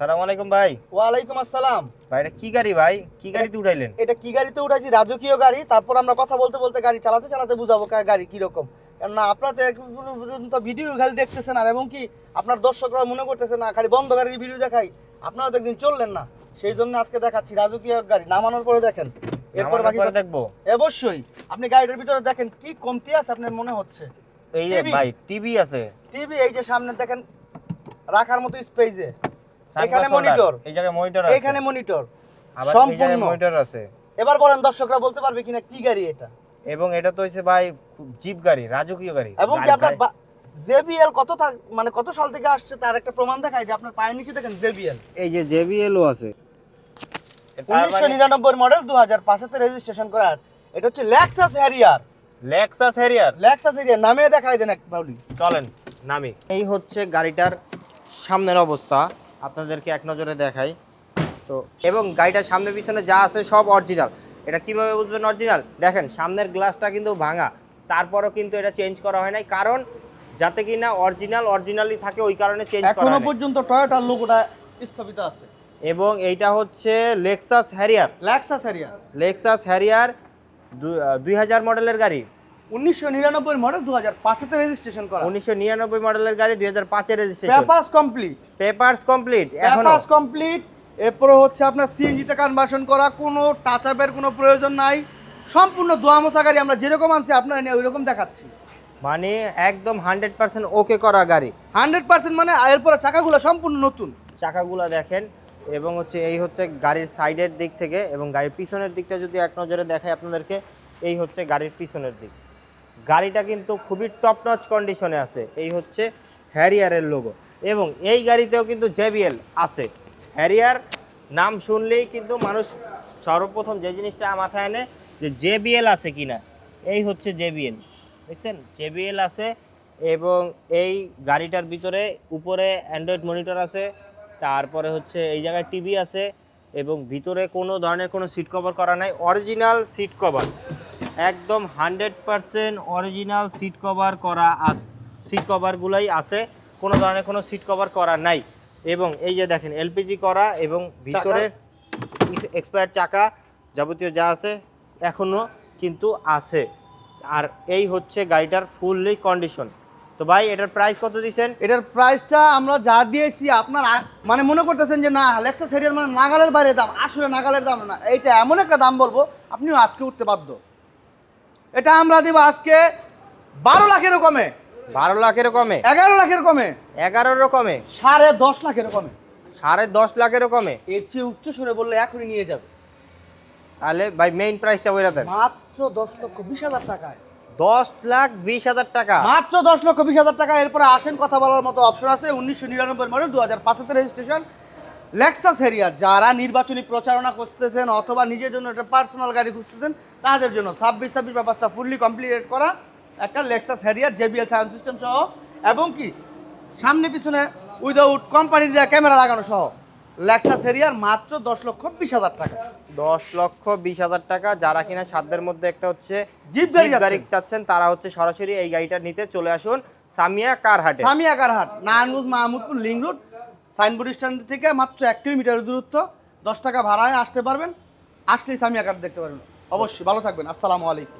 আসসালামু আলাইকুম ভাই। ওয়ালাইকুম আসসালাম। ভাই এটা কি গাড়ি ভাই? কি গাড়িতে উঠাইলেন? এটা কি গাড়িতে উঠাইছি? রাজকীয় গাড়ি। তারপর আমরা কথা বলতে বলতে গাড়ি চালাতে চালাতে বুঝাবো গাড়ি কিরকম। কেননা আপনারা তো এখনো পর্যন্ত ভিডিও খালি দেখতেছেন আর এবং কি আপনার দর্শকরা মনে করতেছে না খালি বন্ধ গাড়ির ভিডিও দেখাই, আপনারা তো একদিন চললেন না। সেই জন্য আজকে দেখাচ্ছি রাজকীয় গাড়ি। নামানোর পরে দেখেন, এরপর বাকি দেখবো। অবশ্যই আপনি গাড়িটার ভিতরে দেখেন কি কমতি আছে আপনার মনে হচ্ছে। এই যে ভাই টিভি আছে, টিভি এই যে সামনে দেখেন রাখার মতো স্পেসে, এখানে মনিটর, এই জায়গায় মনিটর আছে, এখানে মনিটর, আবার এই জায়গায় মনিটর আছে। এবার বলেন দর্শকরা বলতে পারবে কিনা কি গাড়ি এটা। এবং এটা তো হচ্ছে ভাই জিপ গাড়ি, রাজকীয় গাড়ি। এবং কি আপনার জেবিএল মানে কত সাল থেকে আসছে তার একটা প্রমাণ দেখায় যে আপনার পায়ের নিচে দেখেন জেবিএল। এই যে জেবিএলও আছে। 1999 মডেল 2005 তে রেজিস্ট্রেশন করা। এটা হচ্ছে Lexus Harrier. Lexus Harrier, Lexus Harrier নামে দেখাই দেন এক বাউলি। চলেন নামি। এই হচ্ছে গাড়িটার সামনের অবস্থা, আপনাদেরকে এক নজরে দেখাই তো। এবং গাড়িটার সামনে পিছনে যা আছে সব অরিজিনাল। এটা কিভাবে বুঝবেন অরিজিনাল? দেখেন সামনের গ্লাসটা কিন্তু ভাঙা, তারপরও কিন্তু এটা চেঞ্জ করা হয় নাই, কারণ যাতে কিনা অরিজিনালি থাকে, ওই কারণে চেঞ্জ করা হয়। এখনো পর্যন্ত টয়োটার লোগোটা স্থাপিত আছে। এবং এইটা হচ্ছে লেক্সাস হ্যারিয়ার। লেক্সাস হ্যারিয়ার 2000 মডেলের গাড়ি। 1999 মডেল 2005 তে রেজিস্ট্রেশন করা। 1999 মডেলের গাড়ি, 2005 এর রেজিস্ট্রেশন। পেপারস কমপ্লিট এখনো। এরপরে হচ্ছে আপনার সিএনজি তে কনভার্সন করা, কোনো টাচ আপের কোনো প্রয়োজন নাই। সম্পূর্ণ দোয়া মোছা গাড়ি। আমরা যেরকম আনছি আপনারা নিয়ে ওইরকম দেখাচ্ছি। মানে একদম 100% ওকে করা গাড়ি। 100% মানে এরপরে চাকাগুলো সম্পূর্ণ নতুন। চাকাগুলো দেখেন। এবং হচ্ছে এই হচ্ছে গাড়ির সাইডের দিক থেকে, এবং গাড়ির পিছনের দিকটা যদি এক নজরে দেখাই আপনাদেরকে, এই হচ্ছে গাড়ির পিছনের দিক। গাড়িটা কিন্তু খুবই টপ নচ কন্ডিশনে আছে। এই হচ্ছে হ্যারিয়ারের লোগো। এবং এই গাড়িতেও কিন্তু জেবিএল আছে। হ্যারিয়ার নাম শুনলেই কিন্তু মানুষ সর্বপ্রথম যে জিনিসটা মাথায় আনে যে জেবিএল আছে কিনা। এই হচ্ছে জেবিএল, দেখছেন জেবিএল আছে। এবং এই গাড়িটার ভিতরে উপরে অ্যান্ড্রয়েড মনিটর আছে, তারপরে হচ্ছে এই জায়গায় টিভি আছে, এবং ভিতরে কোনো ধরনের কোনো সিট কভার করা নাই। অরিজিনাল সিট কভার, একদম 100% অরিজিনাল সিট কভার করা আছে। সিট কভারগুলোই আছে, কোনো ধরনের কোনো সিট কভার করা নাই। এবং এই যে দেখেন এলপিজি করা, এবং ভিতরে এক্সপায়ার চাকা যাবতীয় যা আছে এখনও কিন্তু আছে। আর এই হচ্ছে গাড়িটার ফুললি কন্ডিশন। তো ভাই এটার প্রাইস কত দিচ্ছেন? এটার প্রাইসটা আমরা যা দিয়েছি আপনার মানে মনে করতেছেন যে না লেক্সাস হ্যারিয়ার মানে নাগালের বাইরে দাম। আসলে নাগালের দাম না, এইটা এমন একটা দাম বলবো আপনিও আজকে উঠতে বাধ্য। এটা আমরা দিব আজকে 12 লাখেরও কমে। 12 লাখেরও কমে? 11 লাখের কমে। 11রও কমে? 10.5 লাখের কমে। 10.5 লাখেরও কমে? এর চেয়ে উচ্চ সুরে বললে এখনই নিয়ে যাবে। তাহলে ভাই মেইন প্রাইসটা বলে দেন। মাত্র 10,20,000 টাকায়। 10,20,000 টাকা? মাত্র 10,20,000 টাকা। এরপরে আসেন, কথা বলার মতো অপশন আছে। 1999 মডেল 2005 তে রেজিস্ট্রেশন লেক্সাস হ্যারিয়ার। যারা নির্বাচনী প্রচারণা করতেছেন অথবা নিজের জন্য একটা পার্সোনাল গাড়ি খুঁজতেছেন তাদের জন্য 26 ব্যাপারটা ফুললি কমপ্লিট করা একটা Lexus Harrier JBL sound system সহ, এবং কি সামনে পিছনে উইদাউট কোম্পানির দেওয়া ক্যামেরা লাগানো সহ লেক্সাস হ্যারিয়ার মাত্র 10,20,000 টাকা। 10,20,000 টাকা। যারা কিনা সাধ্যের মধ্যে একটা হচ্ছে জিপ গাড়ি চাচ্ছেন তারা হচ্ছে সরাসরি এই গাড়িটা নিতে চলে আসুন সামিয়া কার হাটে। Narayanganj Mahmudpur link road signboard stand থেকে মাত্র 1 কিলোমিটার দূরত্ব। 10 টাকা ভাড়ায় আসতে পারবেন। আসলেই সামিয়া কার দেখতে পারবেন। অবশ্যই ভালো থাকবেন। আসসালামু আলাইকুম।